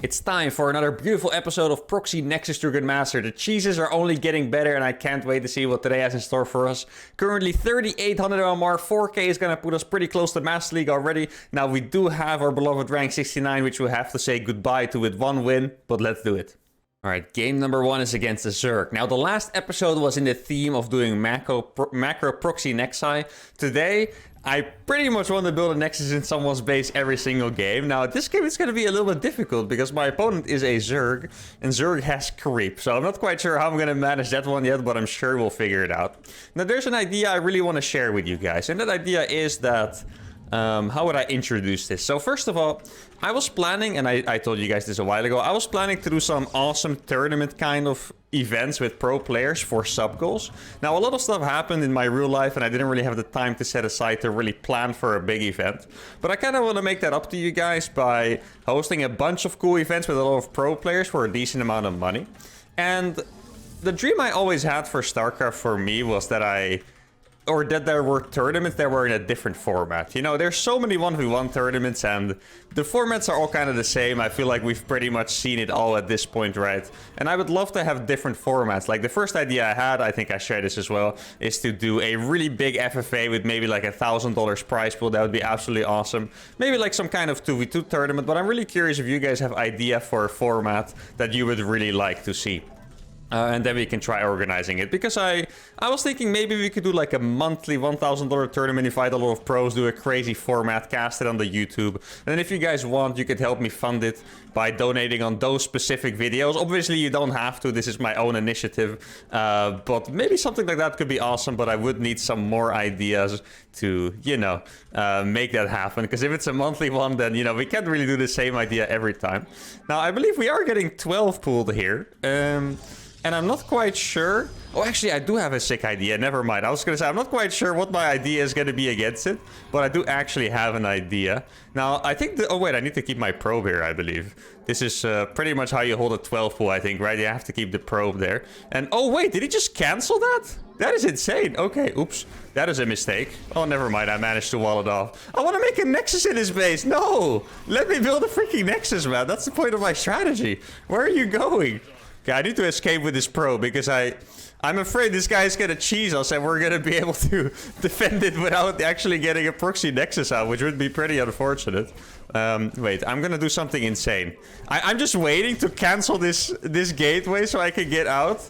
It's time for another beautiful episode of Proxy Nexus to Good Master. The cheeses are only getting better and I can't wait to see what today has in store for us. Currently 3,800 LMR, 4K is going to put us pretty close to Master League already. Now we do have our beloved rank 69, which we'll have to say goodbye to with one win, but let's do it. Alright, game number 1 is against the Zerg. Now the last episode was in the theme of doing macro Proxy Nexus. Today, I pretty much want to build a Nexus in someone's base every single game. Now, this game is going to be a little bit difficult because my opponent is a Zerg, and Zerg has creep. So I'm not quite sure how I'm going to manage that one yet, but I'm sure we'll figure it out. Now, there's an idea I really want to share with you guys, and that idea is that... how would I introduce this? So first of all, I was planning, and I told you guys this a while ago, I was planning to do some awesome tournament kind of events with pro players for sub goals. Now a lot of stuff happened in my real life and I didn't really have the time to set aside to really plan for a big event. But I kind of want to make that up to you guys by hosting a bunch of cool events with a lot of pro players for a decent amount of money. And the dream I always had for StarCraft for me was that there were tournaments that were in a different format. You know, there's so many 1v1 tournaments and the formats are all kind of the same. I feel like we've pretty much seen it all at this point, right? And I would love to have different formats. Like the first idea I had, I think I shared this as well, is to do a really big FFA with maybe like $1,000 prize pool. That would be absolutely awesome. Maybe like some kind of 2v2 tournament, but I'm really curious if you guys have idea for a format that you would really like to see. And then we can try organizing it, because I was thinking maybe we could do like a monthly $1,000 tournament, invite a lot of pros, do a crazy format, cast it on the YouTube. And then if you guys want, you could help me fund it by donating on those specific videos. Obviously you don't have to, this is my own initiative, but maybe something like that could be awesome. But I would need some more ideas to, you know, make that happen, because if it's a monthly one, then, you know, we can't really do the same idea every time. Now I believe we are getting 12 pooled here. And I'm not quite sure... Oh, actually, I do have a sick idea. Never mind. I was going to say, I'm not quite sure what my idea is going to be against it. But I do actually have an idea. Now, I think... Oh, wait. I need to keep my probe here, I believe. This is pretty much how you hold a 12 pool, I think, right? You have to keep the probe there. And... Oh, wait. Did he just cancel that? That is insane. Okay. Oops. That is a mistake. Oh, never mind. I managed to wall it off. I want to make a Nexus in his base. No! Let me build a freaking Nexus, man. That's the point of my strategy. Where are you going? Okay, I need to escape with this probe because I'm afraid this guy is gonna cheese us and we're gonna be able to defend it without actually getting a Proxy Nexus out, which would be pretty unfortunate. Wait, I'm gonna do something insane. I'm just waiting to cancel this gateway so I can get out.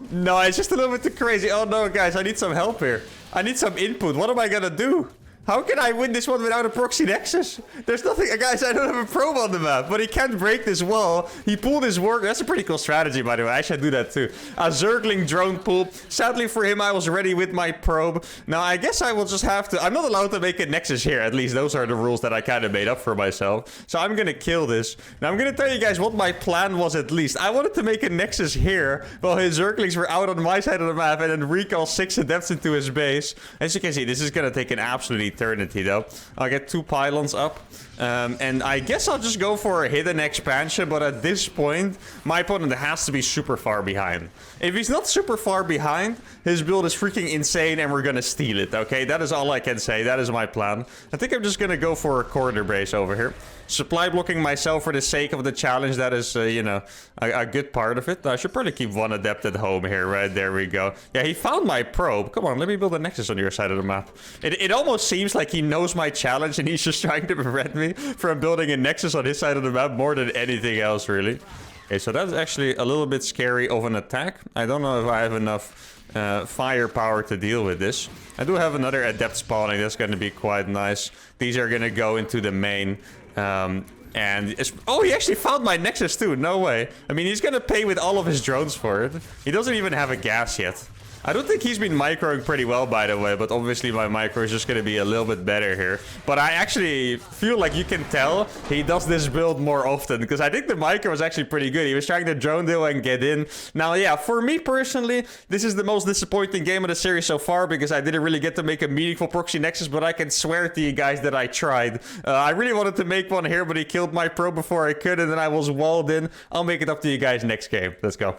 No, it's just a little bit too crazy. Oh no, guys, I need some help here. I need some input. What am I gonna do? How can I win this one without a Proxy Nexus? There's nothing... Guys, I don't have a probe on the map, but he can't break this wall. He pulled his work. That's a pretty cool strategy, by the way. I should do that too. A Zergling drone pull. Sadly for him, I was ready with my probe. Now, I guess I will just have to... I'm not allowed to make a Nexus here. At least those are the rules that I kind of made up for myself. So I'm going to kill this. Now, I'm going to tell you guys what my plan was at least. I wanted to make a Nexus here while his Zerglings were out on my side of the map and then recall 6 adepts into his base. As you can see, this is going to take an absolute eternity though. I'll get 2 pylons up. And I guess I'll just go for a hidden expansion, but at this point, my opponent has to be super far behind. If he's not super far behind, his build is freaking insane and we're gonna steal it, okay? That is all I can say. That is my plan. I think I'm just gonna go for a corner base over here. Supply blocking myself for the sake of the challenge. That is, you know, a good part of it. I should probably keep 1 adept at home here, right? There we go. Yeah, he found my probe. Come on, let me build a Nexus on your side of the map. It almost seems like he knows my challenge and he's just trying to prevent me from building a Nexus on his side of the map more than anything else, really. Okay, so that's actually a little bit scary of an attack. I don't know if I have enough firepower to deal with this. I do have another adept spawning. That's going to be quite nice. These are going to go into the main. Oh, he actually found my Nexus too. No way. I mean, he's going to pay with all of his drones for it. He doesn't even have a gas yet. I don't think he's been microing pretty well, by the way, but obviously my micro is just going to be a little bit better here. But I actually feel like you can tell he does this build more often, because I think the micro was actually pretty good. He was trying to drone deal and get in. Now, yeah, for me personally, this is the most disappointing game of the series so far, because I didn't really get to make a meaningful Proxy Nexus, but I can swear to you guys that I tried. I really wanted to make one here, but he killed my pro before I could, and then I was walled in. I'll make it up to you guys next game. Let's go.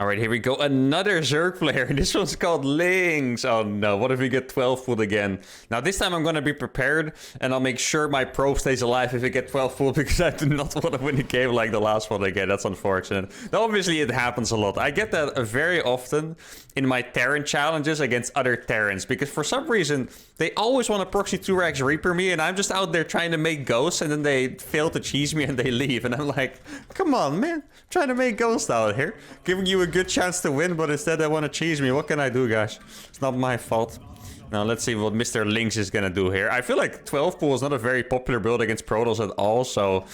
All right, here we go. Another Zerg player. This one's called Lynx. Oh no, what if we get 12 foot again? Now this time I'm going to be prepared and I'll make sure my probe stays alive if we get 12 foot because I do not want to win a game like the last one again. That's unfortunate. Now obviously it happens a lot. I get that very often in my Terran challenges against other Terrans because for some reason they always want to proxy 2-Rax Reaper me and I'm just out there trying to make ghosts and then they fail to cheese me and they leave. And I'm like, come on, man. I'm trying to make ghosts out here. Giving you a good chance to win, but instead they want to cheese me. What can I do, guys? It's not my fault. Now let's see what Mr. Lynx is gonna do here. I feel like 12 pool is not a very popular build against Protoss at all, so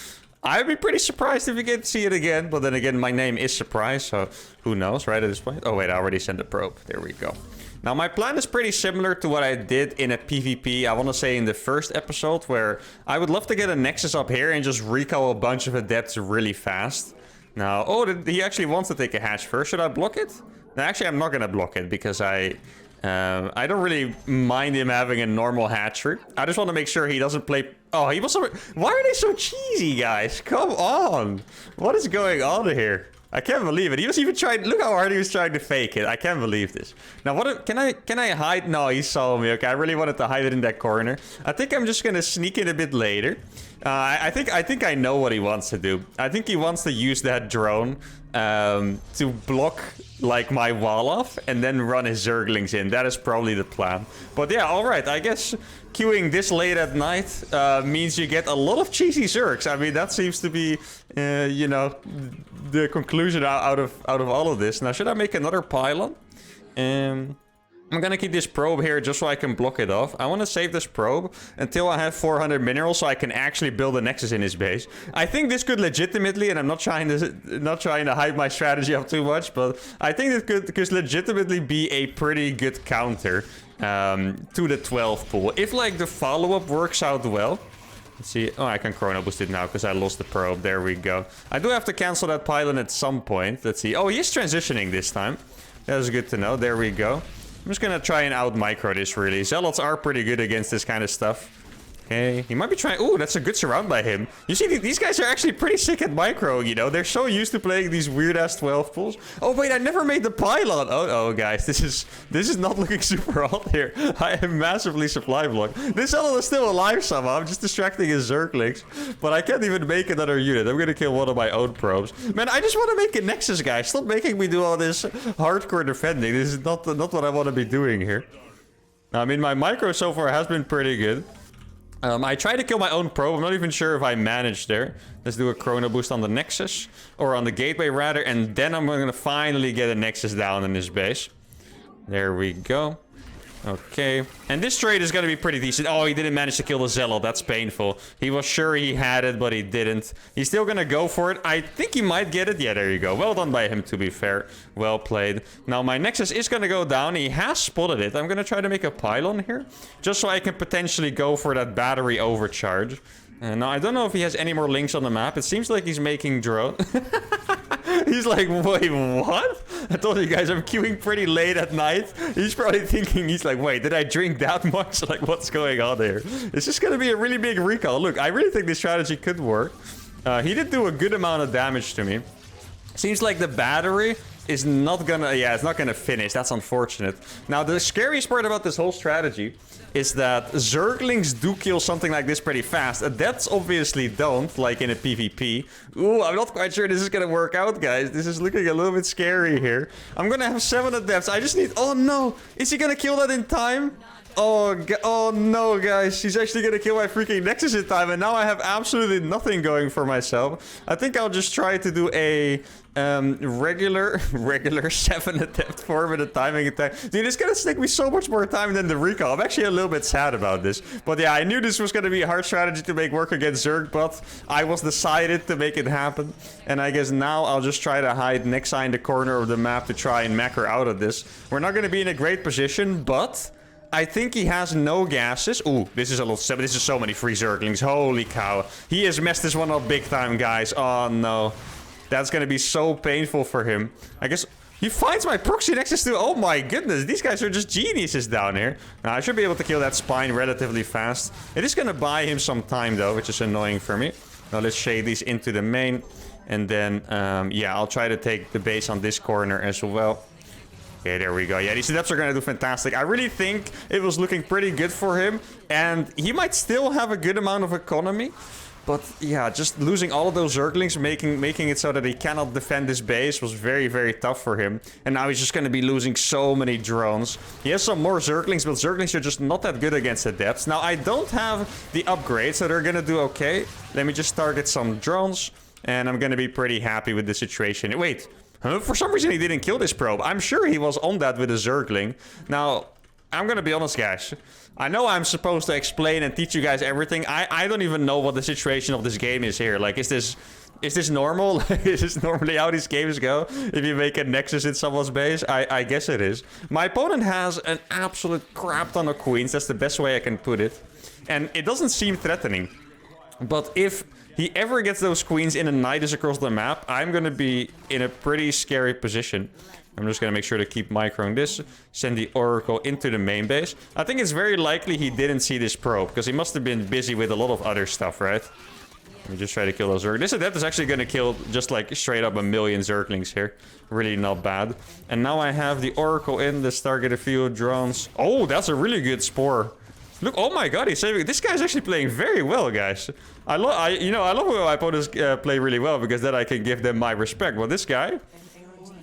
I'd be pretty surprised if we get to see it again. But then again, my name is Surprise, so who knows, right, at this point? Oh wait, I already sent a probe. There we go. Now my plan is pretty similar to what I did in a PvP, I want to say in the first episode, where I would love to get a Nexus up here and just recall a bunch of adepts really fast. Now, oh, he actually wants to take a hatch first. Should I block it? No, actually, I'm not going to block it because I don't really mind him having a normal hatchery. I just want to make sure he doesn't play... Oh, he was so... Why are they so cheesy, guys? Come on. What is going on here? I can't believe it. He was even trying... Look how hard he was trying to fake it. I can't believe this. Now, what... Can I hide? No, he saw me. Okay, I really wanted to hide it in that corner. I think I'm just going to sneak in a bit later. I think I know what he wants to do. I think he wants to use that drone to block like my wall off and then run his Zerglings in. That is probably the plan. But yeah, all right. I guess queuing this late at night means you get a lot of cheesy Zergs. I mean, that seems to be, you know, the conclusion out of all of this. Now, should I make another pylon? I'm gonna keep this probe here just so I can block it off. I want to save this probe until I have 400 minerals so I can actually build a Nexus in his base. I think this could legitimately, and I'm not trying to hype my strategy up too much, but I think it could legitimately be a pretty good counter to the 12 pool. If like the follow-up works out well. Let's see. Oh, I can chrono boost it now because I lost the probe. There we go. I do have to cancel that pylon at some point. Let's see. Oh, he is transitioning this time. That's good to know. There we go. I'm just gonna try and out-micro this, really. Zealots are pretty good against this kind of stuff. Okay, he might be trying... Ooh, that's a good surround by him. You see, these guys are actually pretty sick at micro, you know? They're so used to playing these weird-ass 12 pools. Oh, wait, I never made the pylon. Oh, guys, this is not looking super hot here. I am massively supply blocked. This Zealot is still alive somehow. I'm just distracting his Zerglings. But I can't even make another unit. I'm gonna kill one of my own probes. Man, I just want to make a Nexus, guys. Stop making me do all this hardcore defending. This is not what I want to be doing here. I mean, my micro so far has been pretty good. I tried to kill my own probe. I'm not even sure if I managed there. Let's do a chrono boost on the Nexus. Or on the gateway, rather. And then I'm going to finally get a Nexus down in his base. There we go. Okay. And this trade is going to be pretty decent. Oh, he didn't manage to kill the Zealot. That's painful. He was sure he had it, but he didn't. He's still going to go for it. I think he might get it. Yeah, there you go. Well done by him, to be fair. Well played. Now, my Nexus is going to go down. He has spotted it. I'm going to try to make a pylon here. Just so I can potentially go for that battery overcharge. Now, I don't know if he has any more links on the map. It seems like he's making drone. He's like, wait, what? I told you guys I'm queuing pretty late at night. He's probably thinking, he's like, wait, did I drink that much? Like, what's going on there? It's just going to be a really big recall. Look, I really think this strategy could work. He did do a good amount of damage to me. Seems like the battery is not gonna... Yeah, it's not gonna finish. That's unfortunate. Now, the scariest part about this whole strategy is that Zerglings do kill something like this pretty fast. Adepts obviously don't, like in a PvP. Ooh, I'm not quite sure this is gonna work out, guys. This is looking a little bit scary here. I'm gonna have 7 adepts. I just need... Oh, no. Is he gonna kill that in time? Oh no, guys. He's actually gonna kill my freaking Nexus in time, and now I have absolutely nothing going for myself. I think I'll just try to do a regular 7 adept form at a timing attack. Dude, it's gonna take me so much more time than the recall. I'm actually a little bit sad about this. But yeah, I knew this was gonna be a hard strategy to make work against Zerg, but I was decided to make it happen. And I guess now I'll just try to hide Nexa in the corner of the map to try and macro out of this. We're not gonna be in a great position, but I think he has no gases. Ooh, this is a lot. This is so many free Zerglings. Holy cow. He has messed this one up big time, guys. Oh, no. That's going to be so painful for him. I guess he finds my Proxy Nexus too. Oh, my goodness. These guys are just geniuses down here. Now, I should be able to kill that spine relatively fast. It is going to buy him some time, though, which is annoying for me. Now, let's shade these into the main. And then, yeah, I'll try to take the base on this corner as well. Okay, there we go. Yeah, these adepts are going to do fantastic. I really think it was looking pretty good for him. And he might still have a good amount of economy. But yeah, just losing all of those Zerglings, making it so that he cannot defend his base was very, very tough for him. And now he's just going to be losing so many drones. He has some more Zerglings, but Zerglings are just not that good against Adepts. Now, I don't have the upgrade, so they're going to do okay. Let me just target some drones, and I'm going to be pretty happy with the situation. Wait, for some reason he didn't kill this probe. I'm sure he was on that with a Zergling. Now, I'm going to be honest, guys. I know I'm supposed to explain and teach you guys everything. I don't even know what the situation of this game is here. Like, is this normal? Is this normally how these games go? If you make a Nexus in someone's base? I guess it is. My opponent has an absolute crap ton of queens. That's the best way I can put it. And it doesn't seem threatening. But if he ever gets those queens in and nidus across the map, I'm going to be in a pretty scary position. I'm just going to make sure to keep microing this. Send the Oracle into the main base. I think it's very likely he didn't see this probe, because he must have been busy with a lot of other stuff, right? Let me just try to kill those Zerglings. This Adept is actually going to kill just like straight up 1,000,000 Zerglings here. Really not bad. And now I have the Oracle in. Let's target a few drones. Oh, that's a really good Spore. Look, oh my god, he's saving. This guy's actually playing very well, guys. I love when my opponents play really well, because then I can give them my respect. Well, this guy,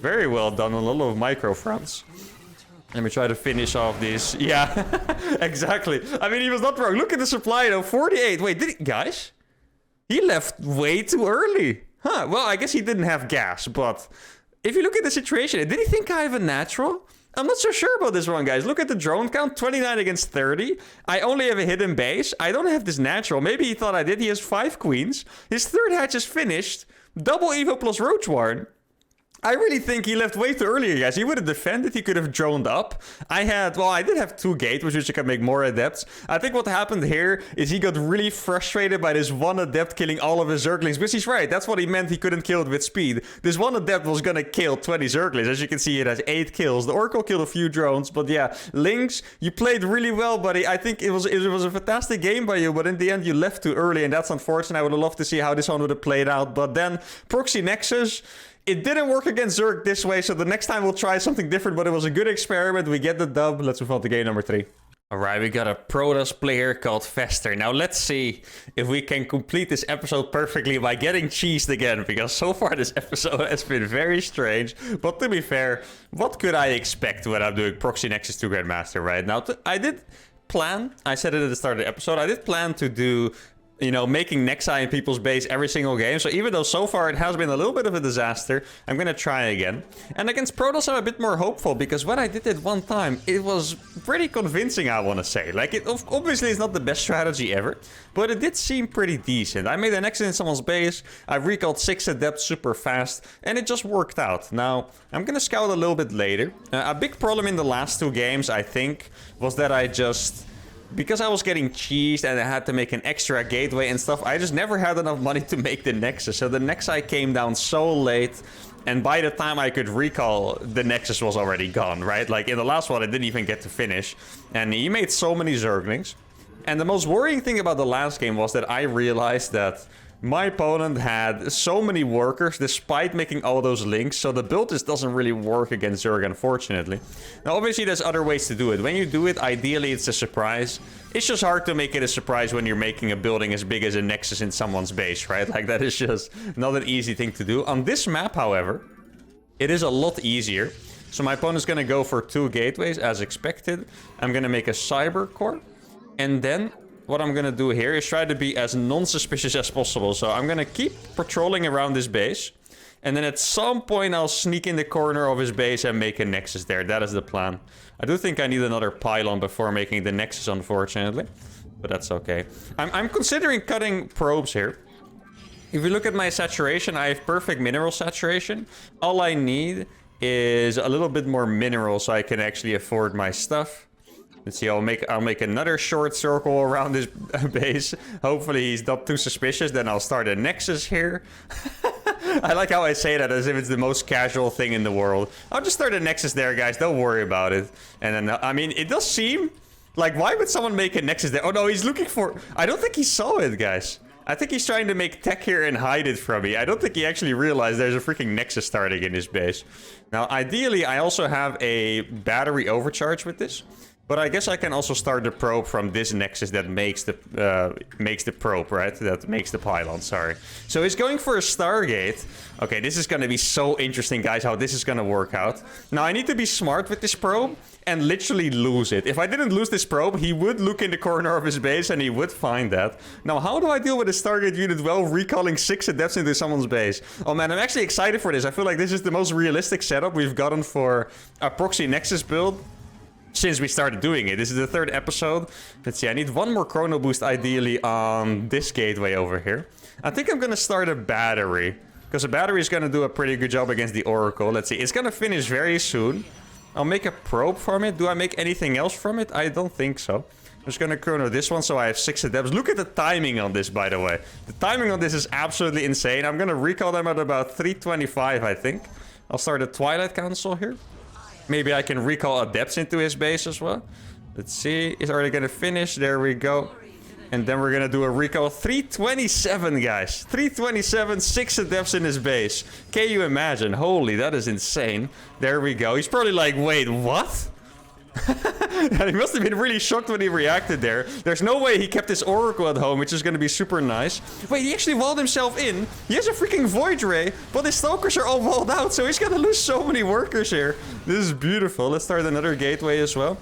very well done on a lot of micro fronts. Let me try to finish off this. Yeah, exactly. I mean, he was not wrong. Look at the supply, though. 48. Wait, did he... Guys? He left way too early. Huh, well, I guess he didn't have gas, but... If you look at the situation, did he think I have a natural? I'm not so sure about this one, guys. Look at the drone count. 29 against 30. I only have a hidden base. I don't have this natural. Maybe he thought I did. He has 5 queens. His third hatch is finished. Double Evo plus Roach Warren. I really think he left way too early, guys. He would have defended. He could have droned up. I did have 2 gateways, which I can make more adepts. I think what happened here is he got really frustrated by this one adept killing all of his Zerglings. But he's right. That's what he meant. He couldn't kill it with speed. This one adept was going to kill 20 Zerglings. As you can see, it has 8 kills. The Oracle killed a few drones. But yeah, Lynx, you played really well, buddy. I think it was a fantastic game by you. But in the end, you left too early. And that's unfortunate. I would have loved to see how this one would have played out. But then, Proxy Nexus... It didn't work against Zerg this way, so the next time we'll try something different, but it was a good experiment. We get the dub. Let's move on to game number 3. Alright, we got a Protoss player called Fester. Now let's see if we can complete this episode perfectly by getting cheesed again, because so far this episode has been very strange. But to be fair, what could I expect when I'm doing Proxy Nexus 2 Grandmaster right now? I did plan, I said it at the start of the episode, I did plan to do... making Nexi in people's base every single game. So even though so far it has been a little bit of a disaster, I'm going to try again. And against Protoss, I'm a bit more hopeful, because when I did it one time, it was pretty convincing, I want to say. Like, it obviously is not the best strategy ever, but it did seem pretty decent. I made an exit in someone's base, I recalled 6 adepts super fast, and it just worked out. Now, I'm going to scout a little bit later. A big problem in the last 2 games, I think, was that I just... Because I was getting cheesed and I had to make an extra gateway and stuff, I just never had enough money to make the Nexus. So the Nexus came down so late, and by the time I could recall, the Nexus was already gone, right? Like, in the last one, I didn't even get to finish. And he made so many Zerglings. And the most worrying thing about the last game was that I realized that my opponent had so many workers despite making all those links, so the build just doesn't really work against Zerg, unfortunately. Now, obviously, there's other ways to do it. When you do it, ideally, it's a surprise. It's just hard to make it a surprise when you're making a building as big as a Nexus in someone's base, right? Like, that is just not an easy thing to do. On this map, however, it is a lot easier. So my opponent's going to go for 2 gateways, as expected. I'm going to make a Cyber Core, and then... What I'm gonna do here is try to be as non-suspicious as possible. So I'm gonna keep patrolling around this base. And then at some point I'll sneak in the corner of his base and make a Nexus there. That is the plan. I do think I need another pylon before making the Nexus, unfortunately. But that's okay. I'm considering cutting probes here. If you look at my saturation, I have perfect mineral saturation. All I need is a little bit more mineral so I can actually afford my stuff. Let's see, I'll make another short circle around this base. Hopefully he's not too suspicious. Then I'll start a Nexus here. I like how I say that as if it's the most casual thing in the world. I'll just start a Nexus there, guys. Don't worry about it. And then, I mean, it does seem like, why would someone make a Nexus there? Oh no, he's looking for... I don't think he saw it, guys. I think he's trying to make tech here and hide it from me. I don't think he actually realized there's a freaking Nexus starting in his base. Now, ideally, I also have a battery overcharge with this. But I guess I can also start the probe from this Nexus that makes the probe, right? That makes the pylon, sorry. So he's going for a Stargate. Okay, this is going to be so interesting, guys, how this is going to work out. Now, I need to be smart with this probe and literally lose it. If I didn't lose this probe, he would look in the corner of his base and he would find that. Now, how do I deal with a Stargate unit while recalling 6 adepts into someone's base? Oh man, I'm actually excited for this. I feel like this is the most realistic setup we've gotten for a Proxy Nexus build since we started doing it. This is the 3rd episode. Let's see, I need 1 more chrono boost ideally on this gateway over here. I think I'm gonna start a battery, because a battery is gonna do a pretty good job against the Oracle. Let's see, it's gonna finish very soon. I'll make a probe from it. Do I make anything else from it? I don't think so. I'm just gonna chrono this one so I have 6 adepts. Look at the timing on this, by the way. The timing on this is absolutely insane. I'm gonna recall them at about 325, I think. I'll start a Twilight Council here. Maybe I can recall adepts into his base as well. Let's see. He's already gonna finish. There we go. And then we're gonna do a recall. 327, guys. 327, 6 adepts in his base. Can you imagine? Holy, that is insane. There we go. He's probably like, wait, what? He must have been really shocked when he reacted there. There's no way he kept his Oracle at home, which is going to be super nice. Wait, he actually walled himself in. He has a freaking Void Ray, but his Stalkers are all walled out, so he's going to lose so many workers here. This is beautiful. Let's start another gateway as well.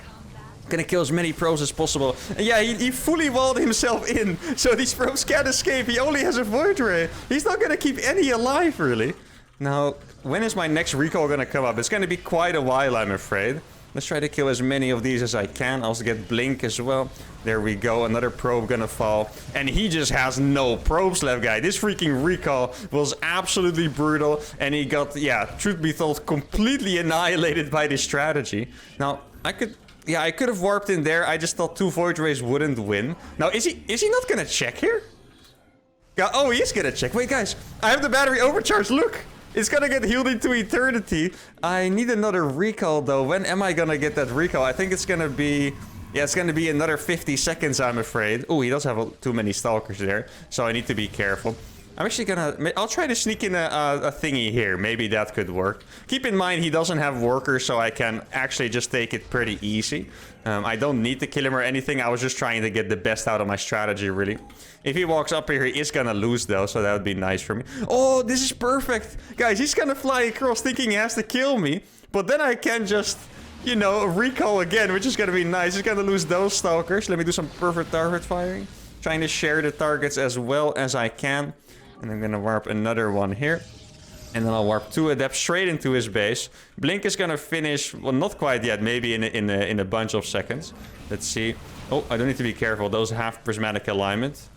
Gonna kill as many probes as possible. And yeah, he fully walled himself in, so these probes can't escape. He only has a Void Ray. He's not gonna keep any alive, really. Now, when is my next recall gonna come up? It's gonna be quite a while, I'm afraid. Let's try to kill as many of these as I can. I'll also get Blink as well. There we go. Another probe gonna fall. And he just has no probes left, guy. This freaking recall was absolutely brutal. And he got, yeah, truth be told, completely annihilated by this strategy. Now, I could have warped in there. I just thought 2 Void Rays wouldn't win. Now, is he not gonna check here? Yeah, oh, he is gonna check. Wait, guys. I have the battery overcharged. Look. It's gonna get healed into eternity. I need another recall, though. When am I gonna get that recall? I think it's gonna be... Yeah, it's gonna be another 50 seconds, I'm afraid. Oh, he does have too many Stalkers there. So I need to be careful. I'm actually gonna... I'll try to sneak in a thingy here. Maybe that could work. Keep in mind, he doesn't have workers, so I can actually just take it pretty easy. I don't need to kill him or anything. I was just trying to get the best out of my strategy, really. If he walks up here, he is gonna lose, though, so that would be nice for me. Oh, this is perfect. Guys, he's gonna fly across thinking he has to kill me. But then I can just... you know, recall again, which is gonna be nice. He's gonna lose those Stalkers. Let me do some perfect target firing. Trying to share the targets as well as I can. And I'm gonna warp another one here. And then I'll warp 2 adepts straight into his base. Blink is gonna finish, well, not quite yet, maybe in a bunch of seconds. Let's see. Oh, I don't need to be careful. Those have prismatic alignment.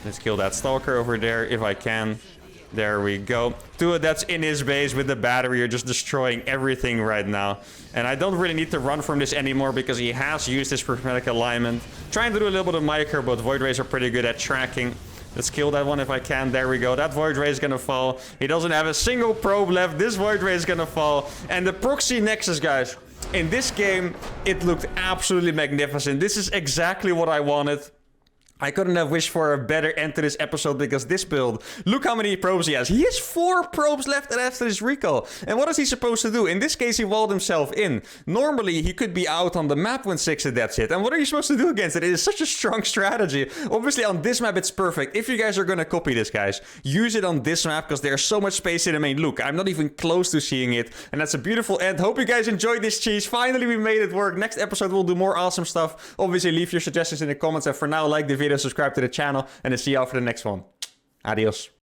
Let's kill that Stalker over there if I can. There we go. 2 adepts in his base with the battery are just destroying everything right now. And I don't really need to run from this anymore because he has used his prismatic alignment. Trying to do a little bit of micro, but Void Rays are pretty good at tracking. Let's kill that one if I can. There we go. That Void Ray is gonna fall. He doesn't have a single probe left. This Void Ray is gonna fall. And the Proxy Nexus, guys. In this game, it looked absolutely magnificent. This is exactly what I wanted. I couldn't have wished for a better end to this episode because this build, look how many probes he has. He has 4 probes left after this recall. And what is he supposed to do? In this case, he walled himself in. Normally, he could be out on the map when 6 adepts hit. And what are you supposed to do against it? It is such a strong strategy. Obviously, on this map, it's perfect. If you guys are going to copy this, guys, use it on this map because there's so much space in the main. Look, I'm not even close to seeing it. And that's a beautiful end. Hope you guys enjoyed this cheese. Finally, we made it work. Next episode, we'll do more awesome stuff. Obviously, leave your suggestions in the comments. And for now, like the video, subscribe to the channel, and I'll see you all for the next one. Adios.